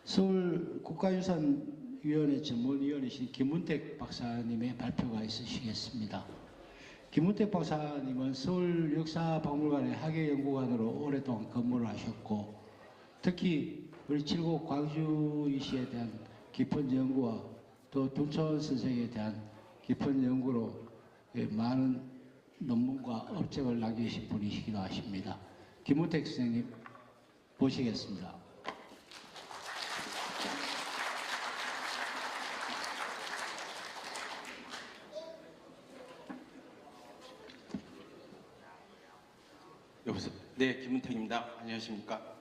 서울 국가유산위원회 전문위원이신 김문택 박사님의 발표가 있으시겠습니다. 김문택 박사님은 서울역사박물관의 학예연구관으로 오랫동안 근무를 하셨고, 특히 우리 칠곡 광주이시에 대한 깊은 연구와 또 둔촌 선생에 대한 깊은 연구로 많은 논문과 업적을 남기신 분이시기도 하십니다. 김문택 선생님 모시겠습니다. 여보세요? 네, 김문택입니다. 안녕하십니까?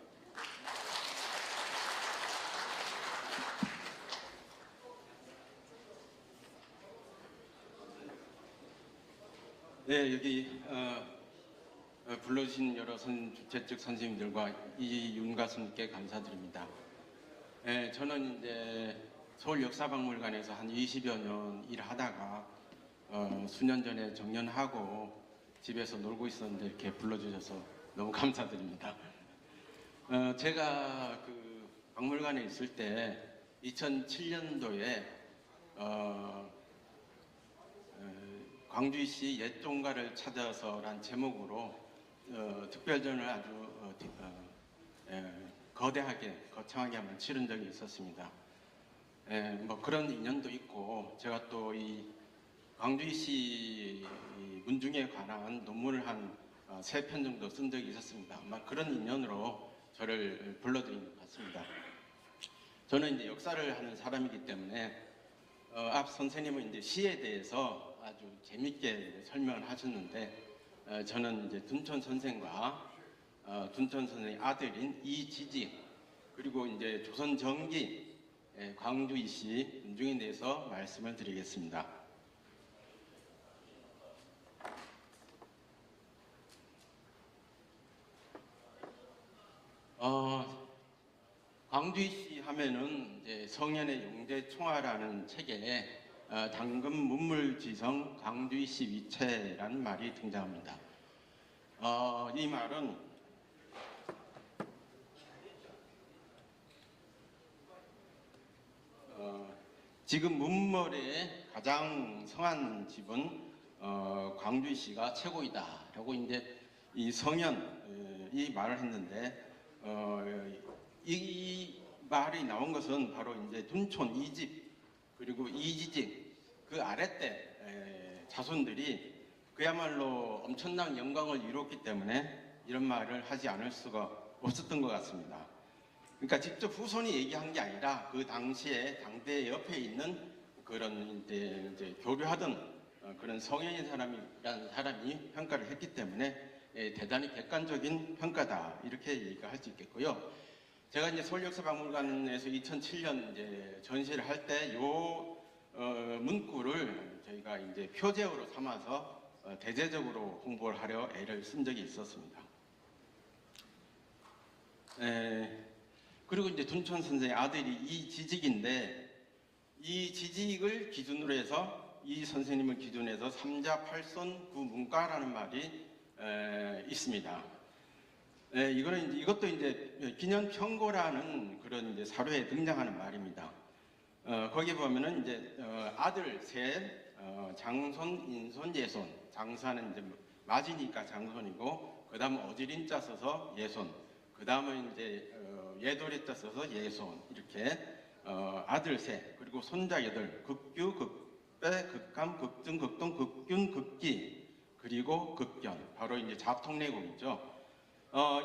네, 여기 불러주신 여러 주최 선생님들과 이윤가수님께 감사드립니다. 네, 저는 이제 서울역사박물관에서 한 20여 년 일하다가 수년 전에 정년하고 집에서 놀고 있었는데 이렇게 불러주셔서 너무 감사드립니다. 제가 그 박물관에 있을 때 2007년도에 광주시 옛종가를 찾아서란 제목으로 특별전을 아주 거대하게 거창하게 한번 치른 적이 있었습니다. 뭐 그런 인연도 있고, 제가 또 이 광주시 문중에 관한 논문을 한 3편 정도 쓴 적이 있었습니다. 아마 그런 인연으로 저를 불러드린 것 같습니다. 저는 이제 역사를 하는 사람이기 때문에 앞 선생님은 이제 시에 대해서 아주 재밌게 설명을 하셨는데, 저는 이제 둔촌 선생과 둔촌 선생의 아들인 이지직, 그리고 이제 조선 정기 광주이시 문중에 대해서 말씀을 드리겠습니다. 광주이시 하면은 이제 성현의 용대총화라는 책에 당금 문물지성 광주이시 위체라는 말이 등장합니다. 이 말은 지금 문물의 가장 성한 집은 광주이시가 최고이다 라고 이제 이 성현이 말을 했는데, 이 말이 나온 것은 바로 이제 둔촌 이집 그리고 이지직 그 아랫대 자손들이 그야말로 엄청난 영광을 이뤘기 때문에 이런 말을 하지 않을 수가 없었던 것 같습니다. 그러니까 직접 후손이 얘기한 게 아니라 그 당시에 당대 옆에 있는 그런 이제 교류하던 그런 성현이라는 사람이 평가를 했기 때문에 대단히 객관적인 평가다, 이렇게 얘기가 할 수 있겠고요. 제가 이제 서울역사박물관에서 2007년 이제 전시를 할 때 요 문구를 저희가 이제 표제어로 삼아서 대대적으로 홍보를 하려 애를 쓴 적이 있었습니다. 그리고 이제 둔촌 선생의 아들이 이지직인데, 이 지직을 기준으로 해서 이 선생님을 기준해서 삼자팔손 구문가라는 말이 있습니다. 이것도 이제 기년평고라는 그런 이제 사료에 등장하는 말입니다. 거기 보면은 이제 아들 셋, 장손, 인손, 예손. 장사는 이제 맞이니까 장손이고, 그 다음 어지린자 써서 예손. 그 다음은 이제 예돌이자 써서 예손. 이렇게 아들 셋, 그리고 손자 8. 극규, 극배, 극감, 극증, 극동, 극균, 극기, 그리고 극견. 바로 이제 자통내공이죠.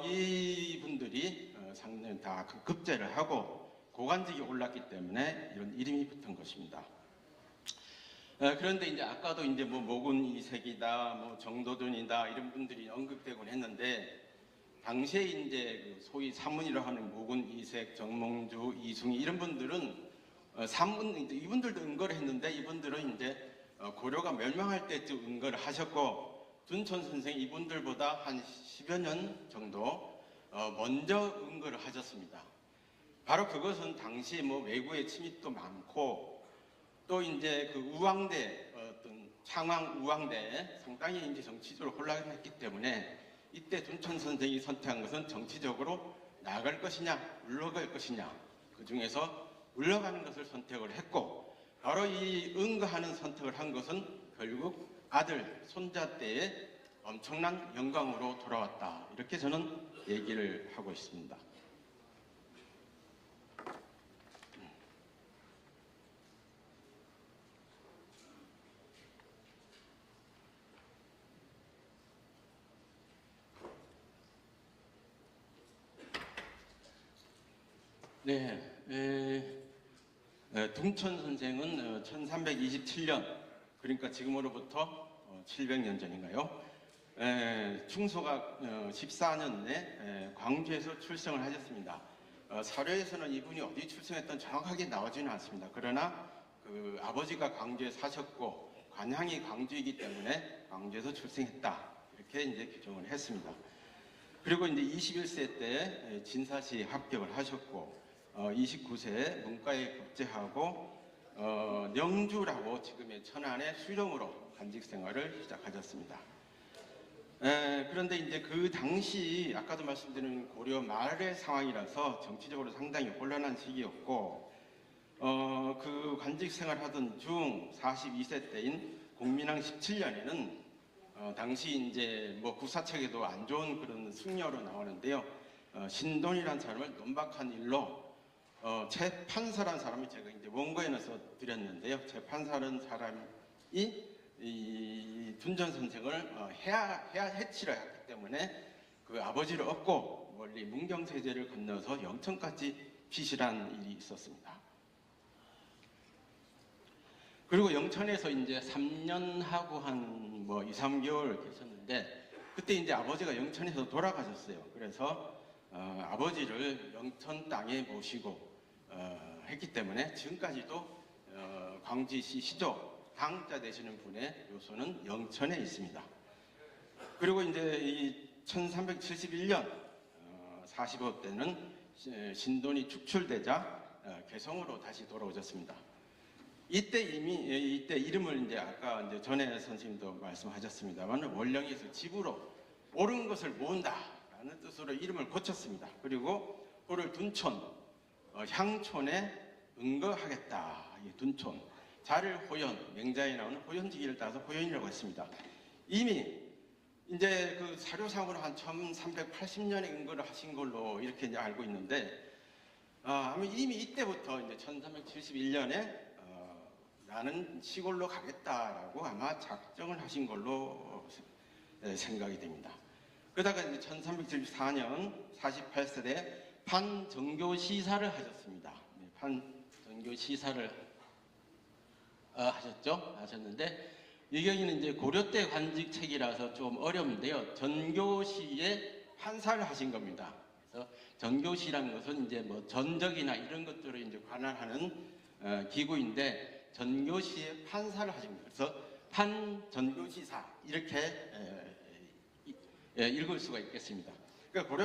이분들이 상당히 다 급제를 하고 고관직에 올랐기 때문에 이런 이름이 붙은 것입니다. 그런데 이제 아까도 이제 뭐 모군 이색이다, 뭐 정도전이다 이런 분들이 언급되곤 했는데, 당시에 이제 소위 산문이라고 하는 모군 이색, 정몽주, 이숭이 이런 분들은 산문 이분들도 은거를 했는데, 이분들은 이제 고려가 멸망할 때쯤 은거를 하셨고, 둔촌 선생 이분들보다 한 10여 년 정도 먼저 은거를 하셨습니다. 바로 그것은 당시 뭐 외구의 침입도 많고, 또 이제 그 우왕대 어떤 창왕 우왕대에 상당히 이제 정치적으로 혼란했기 때문에, 이때 둔촌 선생이 선택한 것은 정치적으로 나아갈 것이냐 물러갈 것이냐, 그 중에서 물러가는 것을 선택을 했고, 바로 이 응가하는 선택을 한 것은 결국 아들, 손자 때의 엄청난 영광으로 돌아왔다. 이렇게 저는 얘기를 하고 있습니다. 네, 둥천 선생은 1327년, 그러니까 지금으로부터 700년 전인가요? 충소가 14년에 광주에서 출생을 하셨습니다. 사료에서는 이분이 어디 출생했던 정확하게 나오지는 않습니다. 그러나 그 아버지가 광주에 사셨고 관향이 광주이기 때문에 광주에서 출생했다. 이렇게 이제 규정을 했습니다. 그리고 이제 21세 때 진사시 합격을 하셨고 29세에 문과에 급제하고 영주라고 지금의 천안의 수령으로 관직 생활을 시작하셨습니다. 그런데 이제 그 당시 아까도 말씀드린 고려 말의 상황이라서 정치적으로 상당히 혼란한 시기였고 그 관직 생활하던 중 42세 때인 공민왕 17년에는 당시 이제 뭐 국사책에도 안 좋은 그런 승려로 나오는데요. 신돈이라는 사람을 논박한 일로 재판사라는 사람이 제가 이제 원고에 넣어서 드렸는데요. 재판사라는 사람이 이 둔전 선생을 해치려 했기 때문에 그 아버지를 얻고 멀리 문경세제를 건너서 영천까지 피실한 일이 있었습니다. 그리고 영천에서 이제 3년 하고 한 뭐 2, 3개월 계셨는데 그때 이제 아버지가 영천에서 돌아가셨어요. 그래서 아버지를 영천 땅에 모시고 했기 때문에 지금까지도 광주시 시조 당자 되시는 분의 묘소는 영천에 있습니다. 그리고 이제 이 1371년 45 때는 신돈이 축출되자 개성으로 다시 돌아오셨습니다. 이때 이름을 이제 아까 이제 전에 선생님도 말씀하셨습니다만 원령에서 집으로 옳은 것을 모은다라는 뜻으로 이름을 고쳤습니다. 그리고 그를 둔촌 향촌에 응거하겠다. 이 둔촌 자를 호연 맹자에 나오는 호연지기를 따서 호연이라고 했습니다. 이미 이제 그 사료상으로 한 1380년에 응거를 하신 걸로 이렇게 이제 알고 있는데 아마 이미 이때부터 이제 1371년에 나는 시골로 가겠다라고 아마 작정을 하신 걸로 생각이 됩니다. 그러다가 이제 1374년 48세에 판정교 시사를 하셨습니다. 판정교 시사를 하셨는데 이 경우는 이제 고려 때 관직책이라서 좀 어려운데요. 전교시에 판사를 하신 겁니다. 그래서 전교시라는 것은 이제 뭐 전적이나 이런 것들을 이제 관할하는 기구인데 전교시에 판사를 하십니다. 그래서 판전교시사 이렇게 읽을 수가 있겠습니다. 그러니까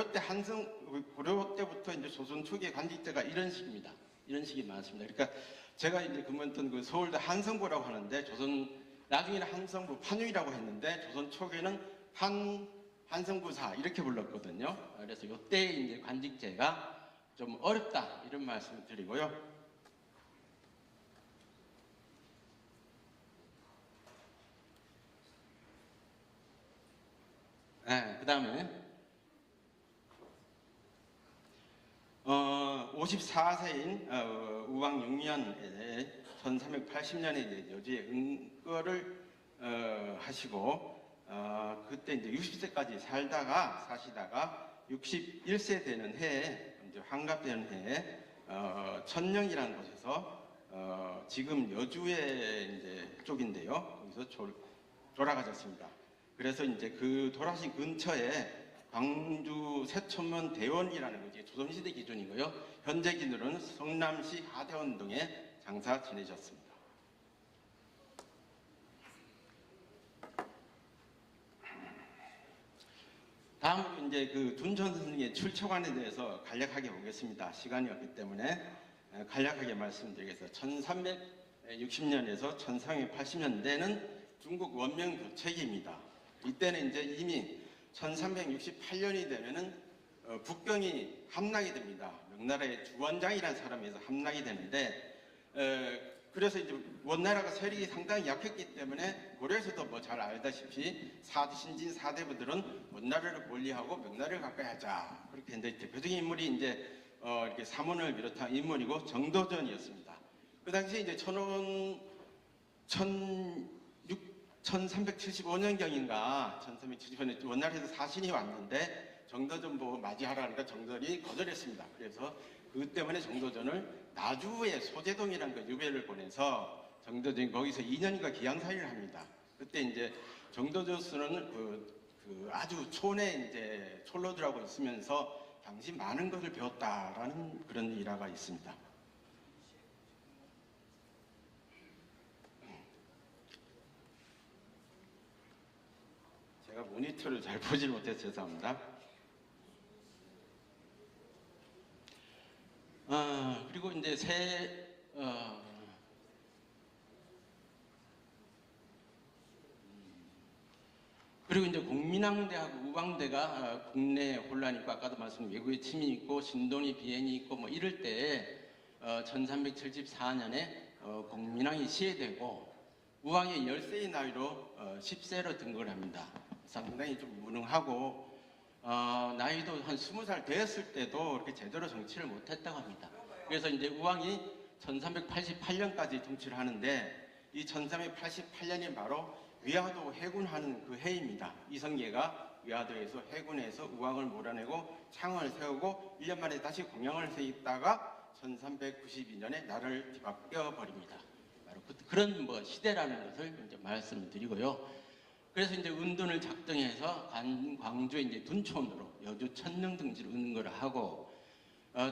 고려 때부터 이제 조선 초기의 관직제가 이런 식입니다. 이런 식이 많습니다. 그러니까 제가 이제 근무했던 그 서울대 한성부라고 하는데 나중에는 한성부 판유이라고 했는데 조선 초기에는 한성부사 이렇게 불렀거든요. 그래서 이때 이제 관직제가 좀 어렵다 이런 말씀을 드리고요. 그 다음에 54세인 우왕 6년에 1380년에 이제 여주에 응거를 하시고 그때 이제 60세까지 사시다가 61세 되는 해에 이제 환갑되는 해에 천령이라는 곳에서 지금 여주의 이제 쪽인데요. 거기서 돌아가셨습니다. 그래서 이제 그 돌아가신 근처에 광주 세천문 대원이라는 것이 조선시대 기준이고요. 현재 기준으로는 성남시 하대원 등에 장사 지내셨습니다. 다음으로 이제 그 둔천 선생의 출처관에 대해서 간략하게 보겠습니다. 시간이 없기 때문에 간략하게 말씀드리겠습니다. 1360년에서 1380년대는 중국 원명 교체기입니다. 이때는 이제 이미 1368년이 되면은 북경이 함락이 됩니다. 명나라의 주원장이라는 사람에서 함락이 되는데 그래서 이제 원나라가 세력이 상당히 약했기 때문에 고려에서도 뭐 잘 알다시피 신진 사대부들은 원나라를 멀리하고 명나라를 가까이 하자 그렇게 했는데 대표적인 인물이 이제 이렇게 삼원을 비롯한 인물이고 정도전이었습니다. 그 당시에 이제 1375년경인가 1375년 원나라에서 사신이 왔는데 정도전 보고 맞이하라 하니까 정도전이 거절했습니다. 그래서 그 때문에 정도전을 나주의 소재동이라는 그 유배를 보내서 정도전이 거기서 2년인가 기양살이를 합니다. 그때 이제 정도전수는 그 아주 촌에 이제 촌로들하고 있으면서 당시 많은 것을 배웠다라는 그런 일화가 있습니다. 제가 모니터를 잘 보질 못해서 죄송합니다. 그리고 이제 그리고 이제 공민왕대하고 우왕대가 국내 혼란이 있고 아까도 말씀드린 외국의 침이 있고 신동이 비행이 있고 뭐 이럴 때 1374년에 공민왕이 시해되고 우왕이 10세의 나이로 10세로 등극을 합니다. 상당히 좀 무능하고 나이도 한 20살 되었을 때도 이렇게 제대로 정치를 못했다고 합니다. 그래서 이제 우왕이 1388년까지 통치를 하는데 이 1388년이 바로 위화도 해군하는 그 해입니다. 이성계가 위화도에서 해군에서 우왕을 몰아내고 창을 세우고 1년 만에 다시 공양을 세웠다가 1392년에 나라를 뒤바뀌어 버립니다. 바로 그런 뭐 시대라는 것을 이제 말씀드리고요. 그래서 이제 운둔을 작정해서 광주에 이제 둔촌으로 여주 천릉등지로 운거를 하고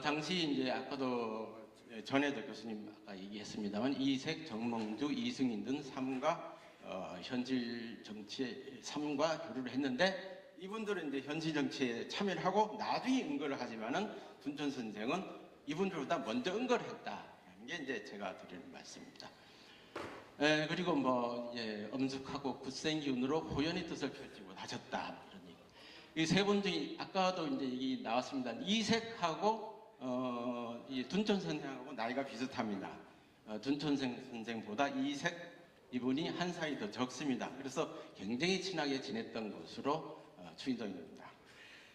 당시 이제 아까도 전에도 교수님 아까 얘기했습니다만 이색, 정몽주, 이승인 등 삼가 현실 정치에 삼과 교류를 했는데 이분들은 이제 현실 정치에 참여를 하고 나중에 응거를 하지만은 둔촌 선생은 이분들보다 먼저 응거를 했다라는 게 이제 제가 드리는 말씀입니다. 그리고 뭐 엄숙하고 굳센 기운으로 호연의 뜻을 펼지 못하셨다. 이 세 분 중에 아까도 이제 얘기 나왔습니다. 이색하고 이 둔촌 선생하고 나이가 비슷합니다. 둔촌 선생보다 이색 이분이 한 살이 더 적습니다. 그래서 굉장히 친하게 지냈던 것으로 추정이 됩니다.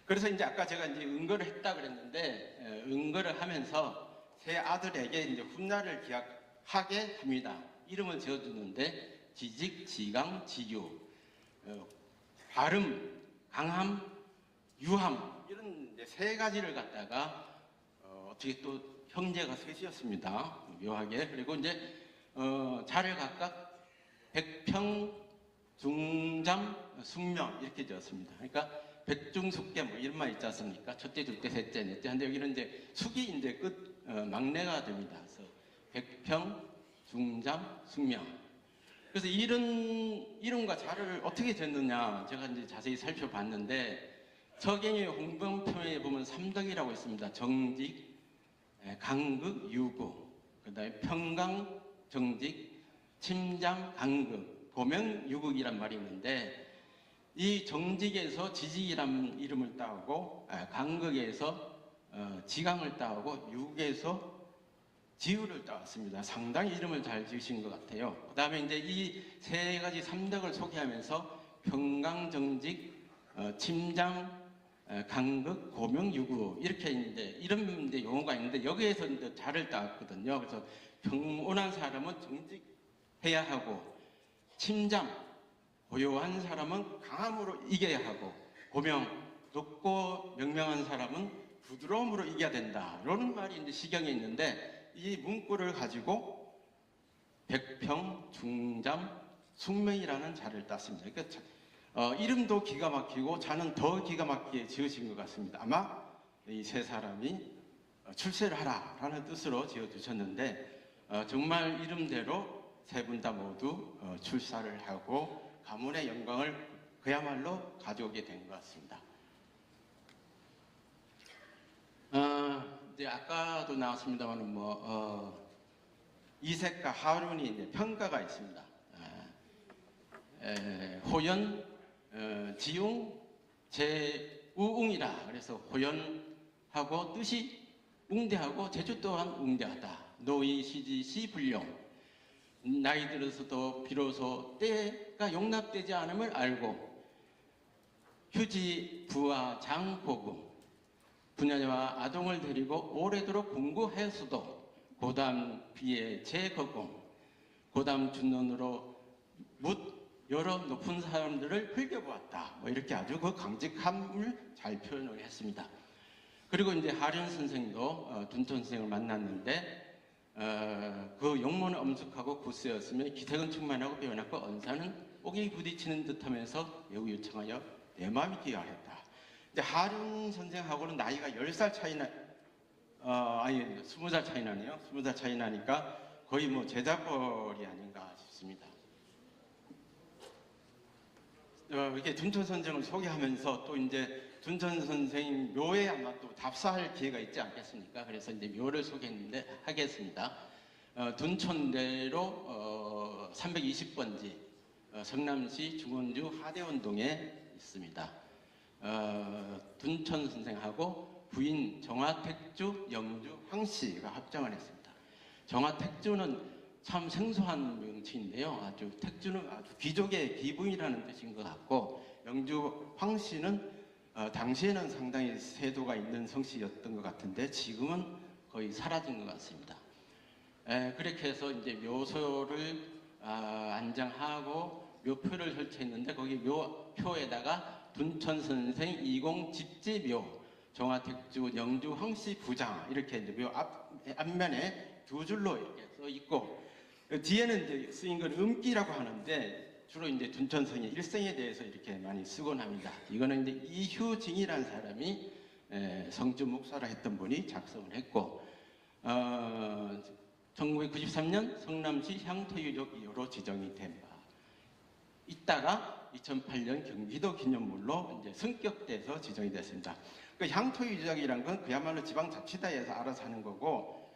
그래서 이제 아까 제가 이제 응거를 했다 그랬는데 응거를 하면서 세 아들에게 이제 훗날을 기약하게 합니다. 이름을 지어주는데 지직, 지강, 지유, 발음, 강함, 유함 이런 이제 세 가지를 갖다가 어떻게 또 형제가 셋이었습니다. 묘하게. 그리고 이제 자를 각각 백평, 중잠, 숙명 이렇게 지었습니다. 그러니까 백중숙계 뭐 이런 말 있지 않습니까? 첫째, 둘째, 셋째, 넷째. 근데 여기는 이제 숙이 이제 막내가 됩니다. 그래서 백평, 중잠, 숙명. 그래서 이런 이름과 자를 어떻게 졌느냐 제가 이제 자세히 살펴봤는데 서경의 홍범표에 보면 삼덕이라고 있습니다. 정직, 강극, 유구. 그다음에 평강, 정직, 침잠, 강극, 고명, 유극이란 말이 있는데 이 정직에서 지직이란 이름을 따오고 강극에서 지강을 따오고 유극에서 지우를 따왔습니다. 상당히 이름을 잘 지으신 것 같아요. 그 다음에 이제 이 세 가지 삼덕을 소개하면서 평강정직, 침장, 강극, 고명, 유구 이렇게 이제 이런 이제 용어가 있는데 여기에서 이제 자를 따왔거든요. 그래서 평온한 사람은 정직해야 하고 침잠, 고요한 사람은 강함으로 이겨야 하고 고명, 높고 명명한 사람은 부드러움으로 이겨야 된다. 이런 말이 이제 시경에 있는데 이 문구를 가지고 백평, 중잠, 숙명이라는 자를 땄습니다. 그러니까 이름도 기가 막히고 자는 더 기가 막히게 지으신 것 같습니다. 아마 이 세 사람이 출세를 하라라는 뜻으로 지어주셨는데 정말 이름대로 세 분 다 모두 출사를 하고 가문의 영광을 그야말로 가져오게 된 것 같습니다. 이제 아까도 나왔습니다만 이색과 하륜이 이제 평가가 있습니다. 호연, 지용, 우웅이라 그래서 호연하고 뜻이 웅대하고 재주 또한 웅대하다. 노이 시지시 불용. 나이 들어서도 비로소 때가 용납되지 않음을 알고 휴지 부하 장보금 부녀와 아동을 데리고 오래도록 공부해서도 고담 비에 제거공 고담 준론으로 묻 여러 높은 사람들을 흘겨보았다. 뭐 이렇게 아주 그 강직함을 잘 표현을 했습니다. 그리고 이제 하륜 선생도 둔촌 선생을 만났는데 그 용모는 엄숙하고 구수였으며 기색은 충만하고 빼어났고 언사는 옥이 부딪히는 듯하면서 매우 유창하여 내 마음이 귀하였다. 이제 하륜 선생하고는 나이가 10살 차이나 아니 20살 차이 나네요. 20살 차이 나니까 거의 뭐 제자뻘이 아닌가 싶습니다. 이렇게 둔촌 선생을 소개하면서 또 이제 둔촌 선생 묘에 아마 또 답사할 기회가 있지 않겠습니까? 그래서 이제 묘를 소개했는데 하겠습니다. 둔촌대로 320번지 성남시 중원주 하대원동에 있습니다. 둔촌 선생하고 부인 정화택주, 영주, 황씨가 합장을 했습니다. 정화택주는 참 생소한 명칭인데요. 아주 택주는 아주 귀족의 기부인이라는 뜻인 것 같고 영주 황씨는 당시에는 상당히 세도가 있는 성씨였던 것 같은데 지금은 거의 사라진 것 같습니다. 그렇게 해서 이제 묘소를 안장하고 묘표를 설치했는데 거기 묘표에다가 둔촌 선생 20 집지묘 정화택주 영주 황씨 부장 이렇게 이제 묘 앞면에 두 줄로 이렇게 써 있고 뒤에는 이제 쓰인 건 음기라고 하는데 주로 이제 둔촌성의 일생에 대해서 이렇게 많이 쓰곤 합니다. 이거는 이제 이휴징이라는 사람이 성주 묵사라 했던 분이 작성을 했고 1993년 성남시 향토유적 2호로 지정이 된 바. 있다가 2008년 경기도 기념물로 이제 승격돼서 지정이 됐습니다. 그 향토유적이란 건 그야말로 지방자치단에서 알아서 하는 거고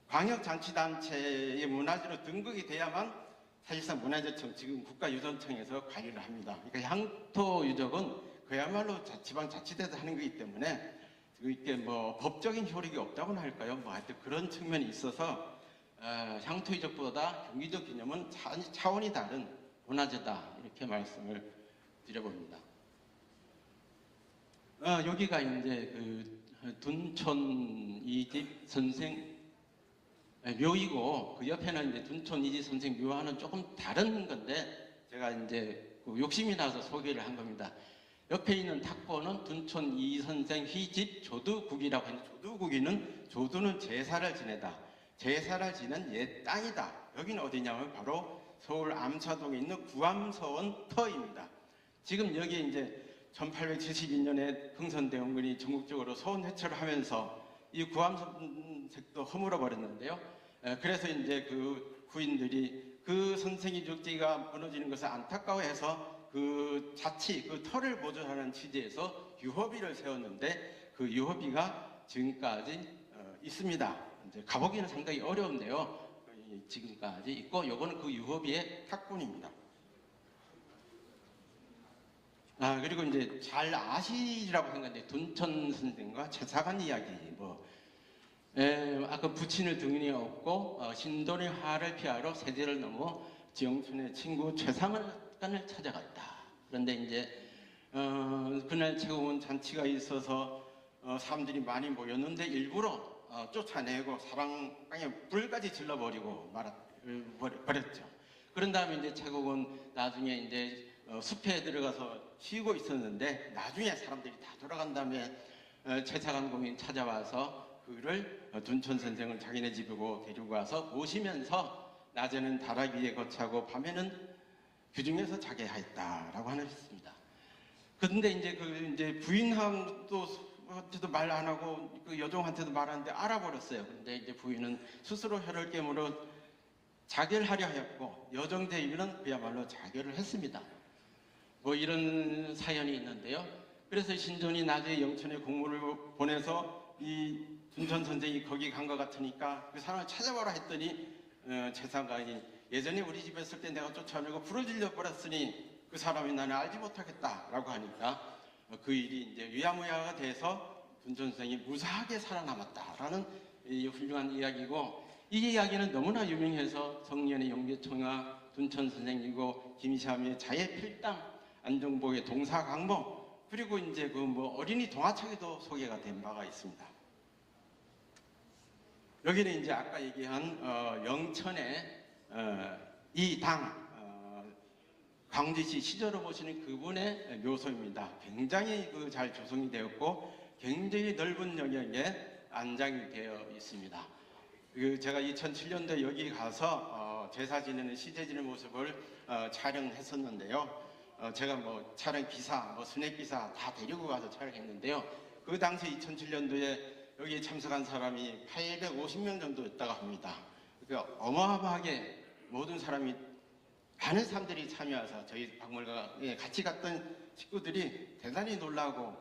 광역자치단체의 문화재로 등극이 돼야만 사실상 문화재청 지금 국가유전청에서 관리를 합니다. 그러니까 향토유적은 그야말로 지방자치대에서 하는 거기 때문에 이게 뭐 법적인 효력이 없다고나 할까요? 뭐 하여튼 그런 측면이 있어서 향토유적보다 경기도 기념은 차원이 다른 문화재다 이렇게 말씀을 드려봅니다. 여기가 이제 그 둔촌 이집 선생 묘이고 그 옆에는 이제 둔촌 이집 선생 묘와는 조금 다른 건데 제가 이제 그 욕심이 나서 소개를 한 겁니다. 옆에 있는 탁보는 둔촌 이 선생 희집 조두국이라고 했는데 조두는 제사를 지내다. 제사를 지낸 옛 땅이다. 여기는 어디냐면 바로 서울 암사동에 있는 구암서원 터입니다. 지금 여기에 이제 1872년에 흥선대원군이 전국적으로 서원 회초를 하면서 이 구암색도 허물어 버렸는데요. 그래서 이제 그 구인들이 그 선생의 족지가 무너지는 것을 안타까워해서 그 자치, 그 터를 보존하는 취지에서 유허비를 세웠는데 그 유허비가 지금까지 있습니다. 이제 가보기는 상당히 어려운데요. 지금까지 있고 요거는 그 유허비의 탁본입니다. 그리고 이제 잘 아시리라고 생각하는데 둔촌 선생과 최사관 이야기 아까 부친을 등에 업고 신돈의 화를 피하러 세대를 넘어 지영춘의 친구 최상관을 찾아갔다. 그런데 이제 그날 최고원 잔치가 있어서 사람들이 많이 모였는데 일부러 쫓아내고 사방에 불까지 질러버리고 버렸죠. 그런 다음에 이제 최고원 나중에 이제 숲에 들어가서 쉬고 있었는데 나중에 사람들이 다 돌아간 다음에 최사관 공인 찾아와서 그를 둔촌 선생을 자기네 집으로 데리고 와서 모시면서 낮에는 다락 위에 거차고 밤에는 규중에서 자게 하였다라고 하셨습니다. 그런데 이제 부인한테도 말 안 하고 그 여종한테도 말하는데 알아버렸어요. 그런데 이제 부인은 스스로 혀를 깨물어 자결 하려 하였고 여종 대위는 그야말로 자결을 했습니다. 뭐 이런 사연이 있는데요. 그래서 신존이 나중에 영천에 공문을 보내서 이 둔촌 선생이 거기 간 것 같으니까 그 사람을 찾아보라 했더니 최상관이 예전에 우리 집에 있을 때 내가 쫓아내고 불을 질러 버렸으니 그 사람이 나는 알지 못하겠다라고 하니까 그 일이 이제 유야무야가 돼서 둔촌 선생이 무사하게 살아남았다라는 이 훌륭한 이야기고, 이 이야기는 너무나 유명해서 성년의 영계총화, 둔촌 선생이고 김시암의 자의 필당, 안종복의 동사강몽, 그리고 이제 그 뭐 어린이 동화책에도 소개가 된 바가 있습니다. 여기는 이제 아까 얘기한 영천의 이당 광주시 시절로 보시는 그분의 묘소입니다. 굉장히 잘 조성이 되었고 굉장히 넓은 영역에 안장이 되어 있습니다. 제가 2007년도에 여기 가서 제사 지내는 시제 지내는 모습을 촬영했었는데요. 제가 뭐 촬영 기사, 순회 기사 다 데리고 가서 촬영했는데요. 그 당시 2007년도에 여기에 참석한 사람이 850명 정도였다고 합니다. 그러니까 어마어마하게 모든 사람이, 많은 사람들이 참여해서 저희 박물관에 같이 갔던 식구들이 대단히 놀라고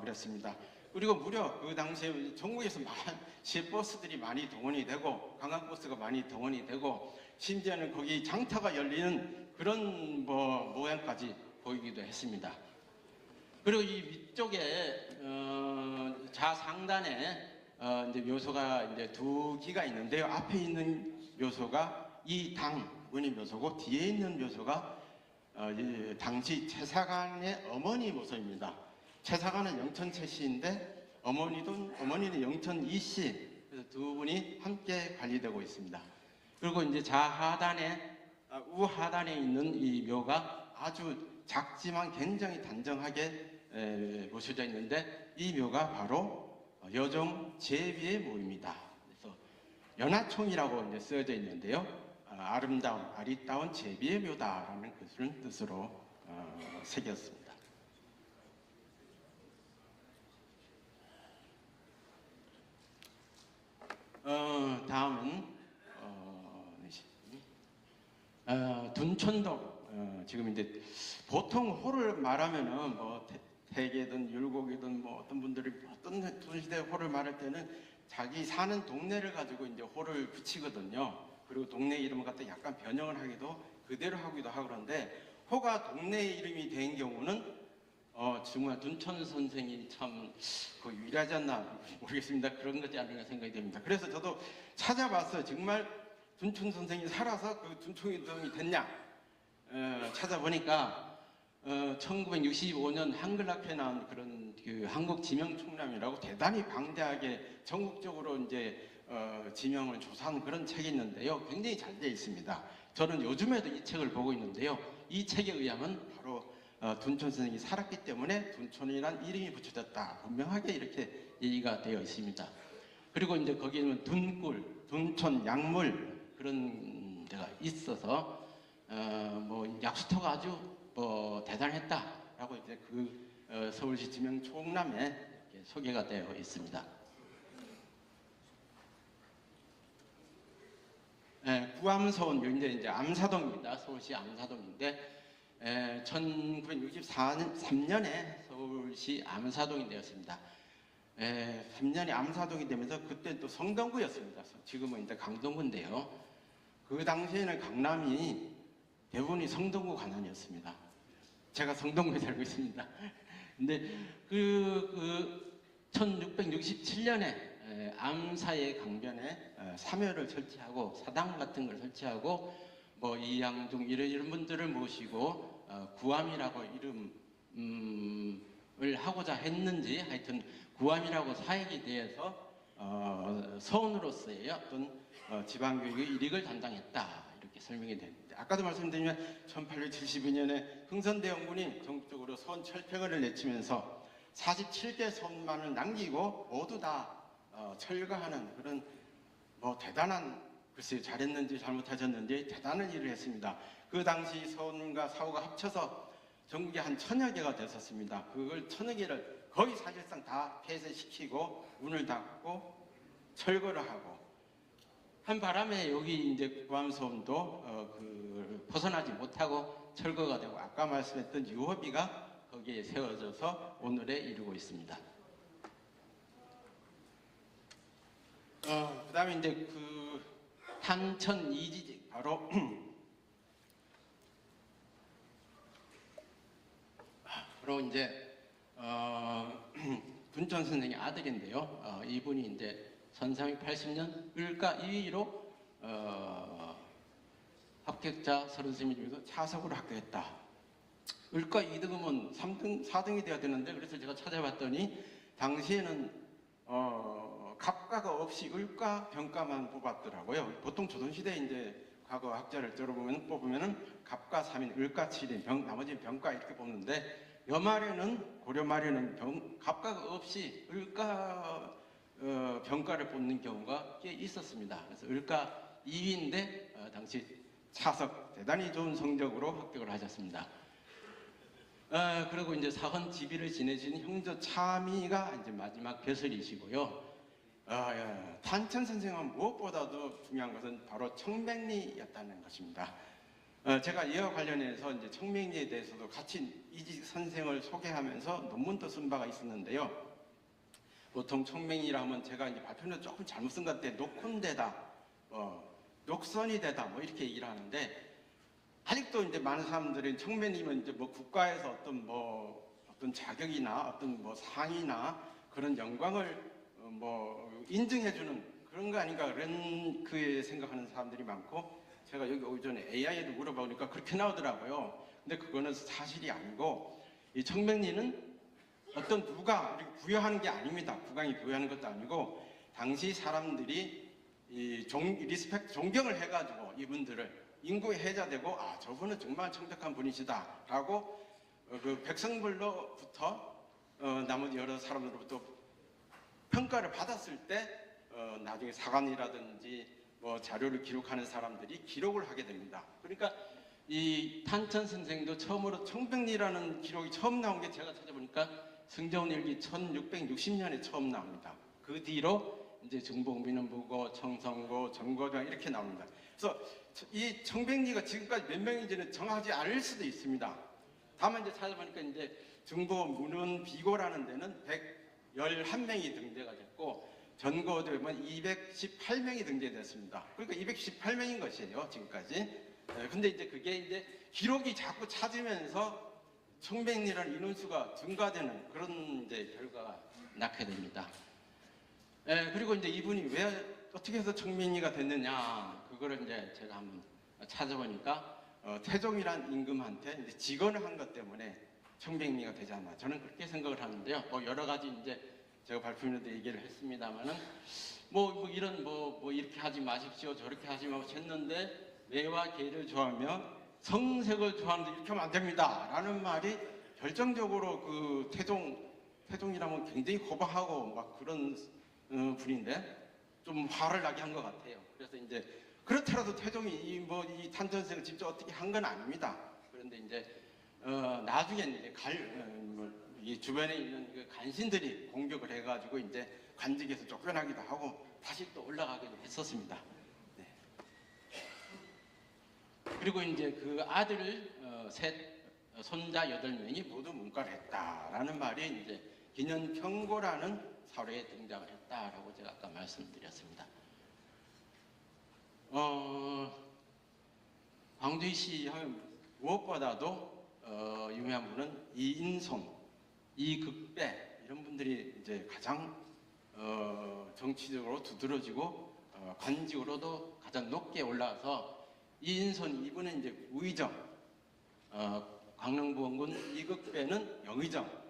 그랬습니다. 그리고 무려 그 당시에 전국에서 많은 시외버스들이 많이 동원이 되고 관광버스가 많이 동원이 되고 심지어는 거기 장터가 열리는 그런 모양까지 보이기도 했습니다. 그리고 이 위쪽에 좌상단에 이제 묘소가 이제 두 기가 있는데요. 앞에 있는 묘소가 이 당군의 묘소고 뒤에 있는 묘소가 당시 채사관의 어머니 묘소입니다. 채사관은 영천 최씨인데 어머니는 영천 이씨, 그래서 두 분이 함께 관리되고 있습니다. 그리고 이제 우하단에 있는 이 묘가 아주 작지만 굉장히 단정하게 모셔져 있는데, 이 묘가 바로 여종 제비의 묘입니다. 그래서 연하총이라고 이제 쓰여져 있는데요. 아리따운 제비의 묘다라는 그런 뜻으로 새겼습니다. 다음은 둔촌동. 지금 이제 보통 호를 말하면은 뭐 대게든 율곡이든 뭐 어떤 분들이 어떤 조선시대 호를 말할 때는 자기 사는 동네를 가지고 이제 호를 붙이거든요. 그리고 동네 이름을 갖다 약간 변형을 하기도 그대로 하기도 하고, 그런데 호가 동네 이름이 된 경우는 정말 둔촌 선생이 참 유리하지 않나 모르겠습니다. 그런 거지 않을까 생각이 됩니다. 그래서 저도 찾아봤어요. 정말 둔촌 선생이 살아서 그 둔촌이 됐냐 찾아보니까 1965년 한글학회에 나온 그런 그 한국지명총람이라고 대단히 방대하게 전국적으로 이제 지명을 조사한 그런 책이 있는데요. 굉장히 잘 되어 있습니다. 저는 요즘에도 이 책을 보고 있는데요. 이 책에 의하면 바로 둔촌 선생이 살았기 때문에 둔촌이란 이름이 붙여졌다, 분명하게 이렇게 얘기가 되어 있습니다. 그리고 이제 거기는 둔굴, 둔촌, 약물 그런 데가 있어서 뭐 약수터가 아주 대단했다라고 이제 그 서울시 지명 총람에 소개가 되어 있습니다. 구암서원, 이제 암사동입니다. 서울시 암사동인데 1963년에 서울시 암사동이 되었습니다. 3년이 암사동이 되면서 그때 또 성동구였습니다. 지금은 이제 강동구인데요. 그 당시에는 강남이 대부분이 성동구 관할이었습니다. 제가 성동구에 살고 있습니다. 근데 1667년에 암사의 강변에 사묘를 설치하고 사당 같은 걸 설치하고 뭐 이양중 이런 분들을 모시고 구암이라고 이름을 하고자 했는지, 하여튼 구암이라고 사역에 대해서 서원으로서의 어떤 지방교육의 일익을 담당했다, 이렇게 설명이 됩니다. 아까도 말씀드리면 1872년에 흥선대원군이 전국적으로 서원 철폐를 내치면서 47개 서원만을 남기고 모두 다 철거하는 그런 대단한, 글쎄요, 잘했는지 잘못하셨는지 대단한 일을 했습니다. 그 당시 서원과 사후가 합쳐서 전국에 한 1000여 개가 됐었습니다. 그걸 1000여 개를 거의 사실상 다 폐쇄시키고 문을 닫고 철거를 하고 한 바람에 여기 이제 구암서원도 벗어나지 못하고 철거가 되고, 아까 말씀했던 유허비가 거기에 세워져서 오늘에 이르고 있습니다. 그 다음에 이제 그 탄천 이지직, 바로 이제 분천 선생의 아들인데요. 이분이 이제 1380년 을가 2위로 합격자 33명 중에서 차석으로 합격했다. 을가 2등이면 3등, 4등이 돼야 되는데, 그래서 제가 찾아봤더니 당시에는 갑과가 없이 을과 병과만 뽑았더라고요. 보통 조선시대 이제 과거 학자를 뽑으면은 갑과 3인, 을과 7인, 나머지는 병과 이렇게 뽑는데, 여말에는 고려 말에는 갑과가 없이 을과 병과를 뽑는 경우가 꽤 있었습니다. 그래서 을과 2위인데 당시 차석 대단히 좋은 성적으로 합격을 하셨습니다. 그리고 이제 사헌 지비를 지내신 형조 차미가 이제 마지막 벼슬이시고요. 탄천 선생은 무엇보다도 중요한 것은 바로 청백리였다는 것입니다. 제가 이와 관련해서 이제 청백리에 대해서도 같이 이 선생을 소개하면서 논문도 쓴 바가 있었는데요. 보통 청백리라면 제가 이제 발표는 조금 잘못 쓴 것 같아. 녹혼되다, 녹선이 되다, 뭐 이렇게 얘기를 하는데, 아직도 이제 많은 사람들이 청백리면 이제 뭐 국가에서 어떤 자격이나 어떤 뭐 상이나 그런 영광을 인증해주는 그런 거 아닌가, 그런 생각하는 사람들이 많고, 제가 여기 오기 전에 AI에도 물어보니까 그렇게 나오더라고요. 근데 그거는 사실이 아니고, 이 청백리는 어떤 누가 부여하는 게 아닙니다. 국왕이 부여하는 것도 아니고, 당시 사람들이 존경을 해가지고 이분들을 인구에 해자되고, 저분은 정말 청백한 분이시다라고 그 백성들로부터 나머지 여러 사람들로부터 평가를 받았을 때 나중에 사관이라든지 뭐 자료를 기록하는 사람들이 기록을 하게 됩니다. 그러니까 이 탄천 선생도 처음으로 청백리라는 기록이 처음 나온 게 제가 찾아보니까 승정일기 1660년에 처음 나옵니다. 그 뒤로 이제 정복민원부고 청성고 정거장 이렇게 나옵니다. 그래서 이 청백리가 지금까지 몇 명인지는 정하지 않을 수도 있습니다. 다만 이제 찾아보니까 이제 중고 문은 비고라는 데는 111명이 등재가 됐고, 전고되면 218명이 등재됐습니다. 그러니까 218명인 것이에요, 지금까지. 근데 이제 그게 이제 기록이 자꾸 찾으면서 청백리라는 인원수가 증가되는 그런 이제 결과가 낳게 됩니다. 그리고 이제 이분이 왜 어떻게 해서 청백리가 됐느냐, 그거를 이제 제가 한번 찾아보니까 태종이란 임금한테 이제 직언을 한 것 때문에 청백리가 되지 않나, 저는 그렇게 생각을 하는데요. 여러 가지 이제 제가 발표에도 얘기를 했습니다만은 이런 이렇게 하지 마십시오, 저렇게 하지 마십시오 했는데, 매와 개를 좋아하며 성색을 좋아하는데 이렇게 하면 안 됩니다 라는 말이 결정적으로 그 태종이라면 굉장히 호박하고 막 그런 분인데 좀 화를 나게 한 것 같아요. 그래서 이제 그렇더라도 태종이 이 탄천생을 직접 어떻게 한 건 아닙니다. 그런데 이제 나중에 이제 이 주변에 있는 그 간신들이 공격을 해가지고 이제 관직에서 쫓겨나기도 하고 다시 또 올라가기도 했었습니다. 네. 그리고 이제 그 아들을 손자 8명이 모두 문과를 했다라는 말이 이제 기년평고라는 사료에 등장을 했다라고 제가 아까 말씀드렸습니다. 광주시 하면 무엇보다도 유명한 분은 이인손, 이극배 이런 분들이 이제 가장 정치적으로 두드러지고 관직으로도 가장 높게 올라와서, 이인손 이분은 이제 우의정, 광릉부원군, 이극배는 영의정,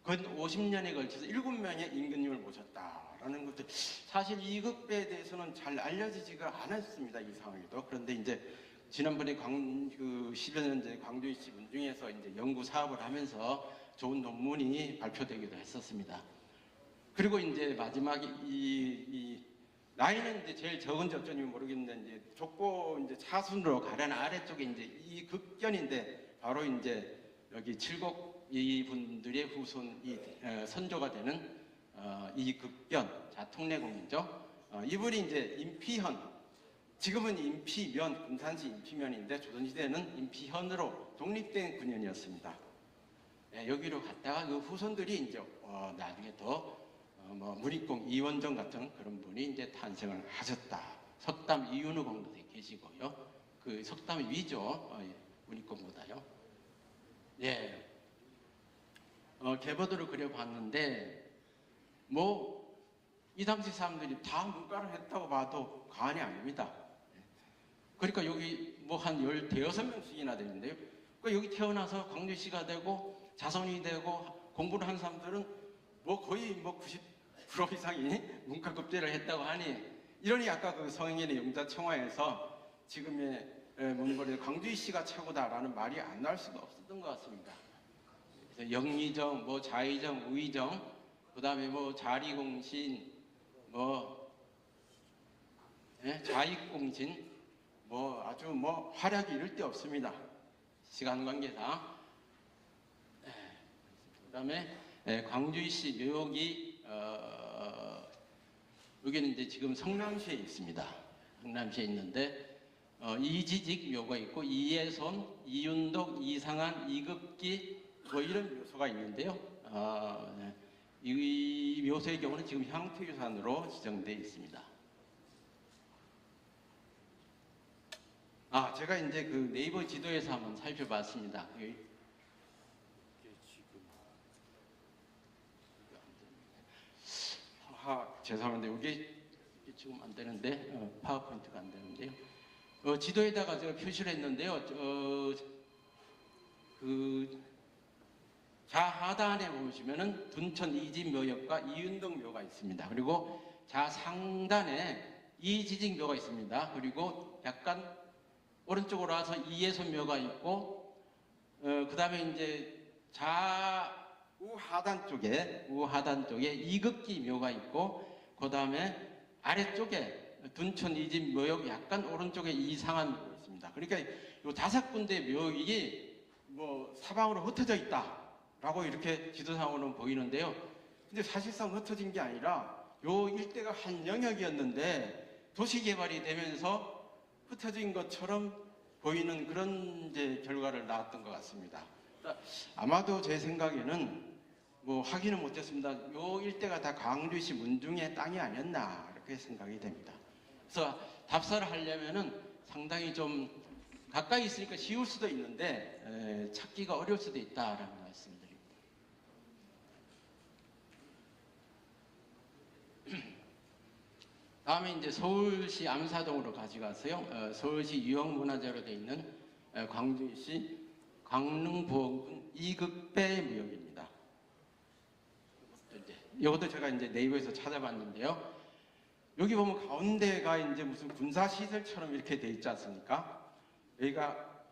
근 50년에 걸쳐서 7명의 임금님을 모셨다라는 것들, 사실 이극배에 대해서는 잘 알려지지가 않았습니다, 이 상황에도. 그런데 이제 지난번에 10여 년 전에 광주시 문중에서 이제 연구 사업을 하면서 좋은 논문이 발표되기도 했었습니다. 그리고 이제 마지막에 이 나이는 이제 제일 적은지 어쩐지 모르겠는데, 이제 족보 이제 차순으로 가려는 아래쪽에 이제 이 극견인데, 바로 이제 여기 칠곡 이분들의 후손이 선조가 되는 이 극견 자통례공이죠. 이분이 이제 임피현, 지금은 임피면, 금산시 임피면인데 조선시대는 임피현으로 독립된 군현이었습니다. 여기로 갔다가 그 후손들이 이제 나중에 더 문익공 이원정 같은 그런 분이 이제 탄생을 하셨다. 석담 이윤우 공도 계시고요. 그 석담 위죠, 문익공보다요. 예. 개보도를 그려봤는데 뭐 이 당시 사람들이 다 문과를 했다고 봐도 과언이 아닙니다. 그러니까 여기 뭐 한 15명씩이나 되는데요. 그러니까 여기 태어나서 광주시가 되고 자손이 되고 공부를 한 사람들은 뭐 거의 뭐 90% 이상이 문과급제를 했다고 하니, 이러니 아까 그 성인의 영자청화에서 지금의 문거리 광주시가 최고다라는 말이 안 나올 수가 없었던 것 같습니다. 그래서 영의정, 뭐 자의정, 우의정, 그다음에 뭐 자리공신, 뭐 좌익공신, 뭐 아주 뭐 활약이 이를 데 없습니다. 시간 관계상. 그다음에 광주시 묘역이 여기는 이제 지금 성남시에 있습니다. 성남시에 있는데 이지직 묘가 있고 이예손, 이윤덕, 이상한, 이급기 뭐 이런 묘소가 있는데요. 이 묘소의 경우는 지금 향토유산으로 지정되어 있습니다. 제가 이제 그 네이버 지도에서 한번 살펴봤습니다. 죄송한데 이게 지금 안 되는데 파워포인트가 안 되는데요. 지도에다가 제가 표시를 했는데요. 그 좌하단에 보시면은 둔천 이진묘역과 이윤덕 묘가 있습니다. 그리고 좌상단에 이지직 묘가 있습니다. 그리고 약간 오른쪽으로 와서 이예손 묘가 있고, 그 다음에 이제 우하단 쪽에 이급기 묘가 있고, 그 다음에 아래쪽에 둔천 이진 묘역 약간 오른쪽에 이상한 묘가 있습니다. 그러니까 이 5군데 묘역이 뭐 사방으로 흩어져 있다라고 이렇게 지도상으로는 보이는데요. 근데 사실상 흩어진 게 아니라 요 일대가 한 영역이었는데 도시 개발이 되면서 흩어진 것처럼 보이는 그런 이제 결과를 낳았던 것 같습니다. 아마도 제 생각에는 뭐 확인은 못했습니다. 요 일대가 다 광주시 문중의 땅이 아니었나 이렇게 생각이 됩니다. 그래서 답사를 하려면은 상당히 좀 가까이 있으니까 쉬울 수도 있는데 찾기가 어려울 수도 있다라는 말씀드립니다. 다음에 이제 서울시 암사동으로 가져가서요. 서울시 유형문화재로 되어 있는 광주시 광릉보원군 이급배 묘역입니다. 이것도 제가 이제 네이버에서 찾아봤는데요. 여기 보면 가운데가 이제 무슨 군사시설처럼 이렇게 돼 있지 않습니까? 여기가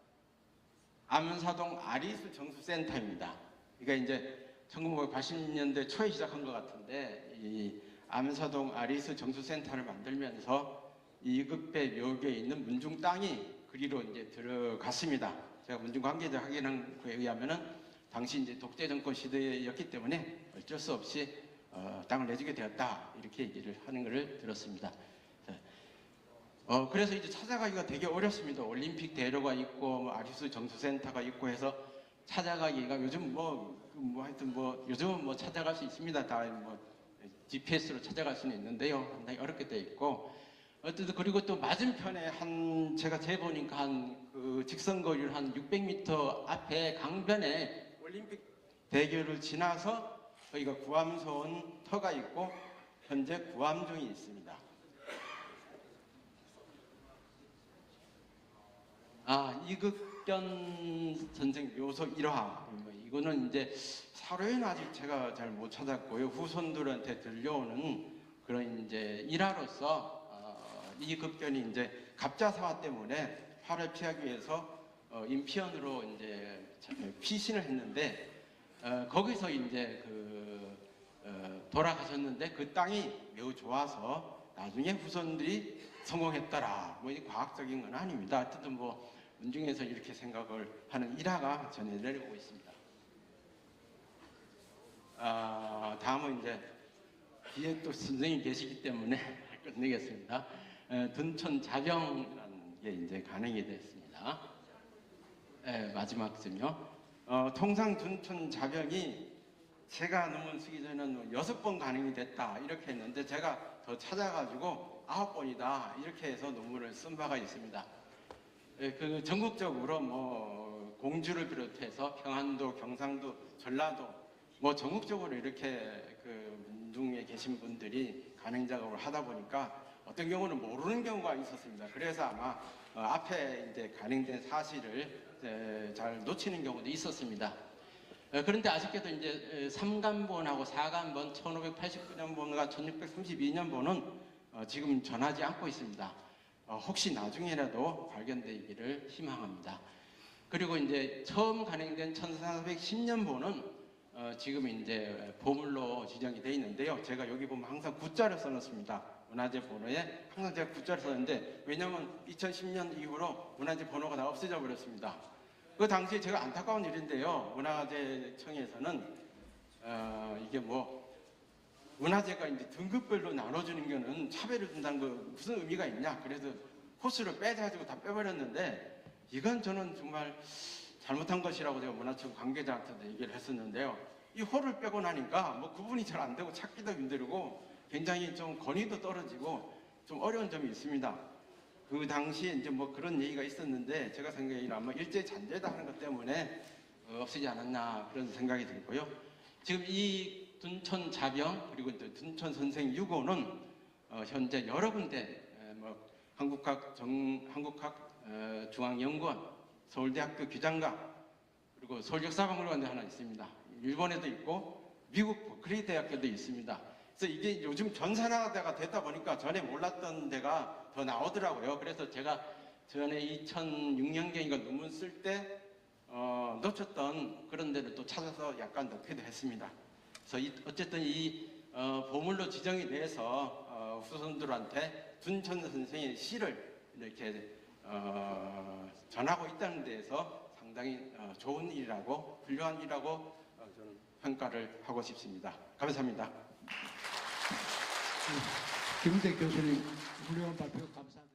암사동 아리수 정수센터입니다. 그러니까 이제 1980년대 초에 시작한 것 같은데, 이 암사동 아리수 정수센터를 만들면서 이급배 묘역에 있는 문중 땅이 그리로 이제 들어갔습니다. 제가 문중 관계자 확인한 거에 의하면은 당시 이제 독재 정권 시대였기 때문에 어쩔 수 없이 땅을 내주게 되었다 이렇게 얘기를 하는 것을 들었습니다. 그래서 이제 찾아가기가 되게 어렵습니다. 올림픽 대로가 있고 뭐 아리수 정수센터가 있고 해서 찾아가기가 요즘 하여튼 요즘은 뭐 찾아갈 수 있습니다. 다 뭐 GPS로 찾아갈 수는 있는데요. 상당히 어렵게 돼 있고, 어쨌든 그리고 또 맞은편에 제가 재보니까 그 직선거리를 한 600m 앞에 강변에 올림픽 대교를 지나서 거기가 구암소원 터가 있고 현재 구암중이 있습니다. 이극변 전쟁 묘소 1화. 이거는 이제 사료에는 아직 제가 잘 못 찾았고요. 후손들한테 들려오는 그런 이제 일화로서 이극변이 이제 갑자사화 때문에 화를 피하기 위해서 인피언으로 이제 피신을 했는데 거기서 이제 돌아가셨는데 그 땅이 매우 좋아서 나중에 후손들이 성공했더라. 뭐 이 과학적인 건 아닙니다. 하여튼 뭐 문중에서 이렇게 생각을 하는 일화가 전해 내려오고 있습니다. 다음은 이제 뒤에 또 선생님이 계시기 때문에 끝내겠습니다. 둔천 자병이라는 게 이제 가능이 됐습니다. 마지막쯤요. 통상 둔천 자병이 제가 논문 쓰기 전에는 6번 가능이 됐다 이렇게 했는데 제가 더 찾아가지고 9번이다 이렇게 해서 논문을 쓴 바가 있습니다. 그 전국적으로 뭐 공주를 비롯해서 평안도, 경상도, 전라도 뭐 전국적으로 이렇게 그 문중에 계신 분들이 간행 작업을 하다 보니까 어떤 경우는 모르는 경우가 있었습니다. 그래서 아마 앞에 이제 간행된 사실을 잘 놓치는 경우도 있었습니다. 그런데 아쉽게도 이제 3간본하고 4간본 1589년본과 1632년본은 지금 전하지 않고 있습니다. 혹시 나중에라도 발견되기를 희망합니다. 그리고 이제 처음 간행된 1410년본은 지금 이제 보물로 지정이 되어 있는데요. 제가 여기 보면 항상 구자를 써놓습니다. 문화재 번호에 항상 제가 구자를 썼는데, 왜냐하면 2010년 이후로 문화재 번호가 다 없어져 버렸습니다. 그 당시에 제가 안타까운 일인데요. 문화재청에서는 이게 뭐 문화재가 이제 등급별로 나눠주는 거는 차별을 준다는 거 무슨 의미가 있냐. 그래서 코스를 빼가지고 다 빼버렸는데, 이건 저는 정말 잘못한 것이라고 제가 문화청 관계자한테도 얘기를 했었는데요. 이 홀을 빼고 나니까 뭐 구분이 잘 안 되고 찾기도 힘들고 굉장히 좀 권위도 떨어지고 좀 어려운 점이 있습니다. 그 당시에 이제 뭐 그런 얘기가 있었는데, 제가 생각에는 아마 일제 잔재다 하는 것 때문에 없애지 않았나 그런 생각이 들고요. 지금 이 둔촌 자병 그리고 또 둔촌 선생 유고는 현재 여러 군데 뭐 한국학 중앙연구원, 서울대학교 규장관, 그리고 서울역사박물관도 하나 있습니다. 일본에도 있고 미국 버클리 대학교도 있습니다. 그래서 이게 요즘 전산화가 되다 보니까 전에 몰랐던 데가 더 나오더라고요. 그래서 제가 전에 2006년경인가 논문 쓸 때 놓쳤던 그런 데를 또 찾아서 약간 넣기도 했습니다. 그래서 어쨌든 이 보물로 지정이 돼서 후손들한테 둔촌 선생의 시를 이렇게 전하고 있다는 데에서 상당히 좋은 일이라고, 훌륭한 일이라고 저는 평가를 하고 싶습니다. 감사합니다. 김은택 교수님 훌륭한 발표 감사합니다.